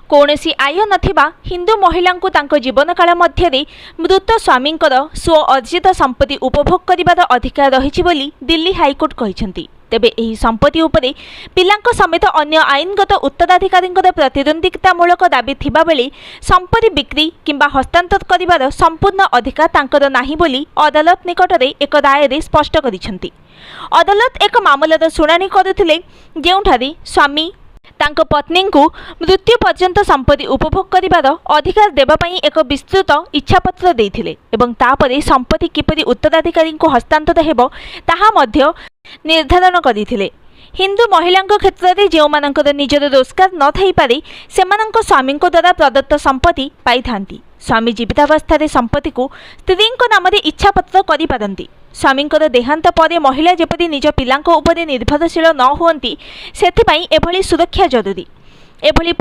कौनसी आय नथिबा हिंदू महिला जीवन काल मध्य मृत स्वामी स्व अर्जित संपत्ति उपभोग करिबार अधिकार रही बोली दिल्ली हाईकोर्ट कहिसेंती। तेबे एही संपत्ति उपरे पिलांक समेत अन्य आईनगत उत्तराधिकारी प्रतिद्वंदितामूलक दाबी थिबा बेले संपत्ति बिक्री किंबा हस्तांतर करिबार संपूर्ण अधिकार तांकर नाही बोली अदालत निकटरे एक राय स्पष्ट करिसेंती। अदालत एक मामलार शुणाणी करुथिले जेउठारे स्वामी तांको पत्नी को मृत्यु पर्यंत संपत्ति उपभोग करिबार अधिकार देबा पई एक विस्तृत इच्छापत्र देइथिले एवं तापरे संपत्ति किपरि उत्तराधिकारी को हस्तांतर हेबो ताहा मध्य निर्धारण करिथिले। हिंदू महिला क्षेत्र में जो मानकर निजर रोजगार न थई पारे सेमानंक स्वामी द्वारा प्रदत्त संपत्ति पाई थांती। स्वामी जीवितावस्था संपत्ति को स्त्री नाम इच्छापत्र करि पारंती। स्वामी देहांत पर महिला जेपरि निज पिलांक उपरे निर्भरशील न हुअंती सेथिपाई एभली सुरक्षा जरूरी। एभली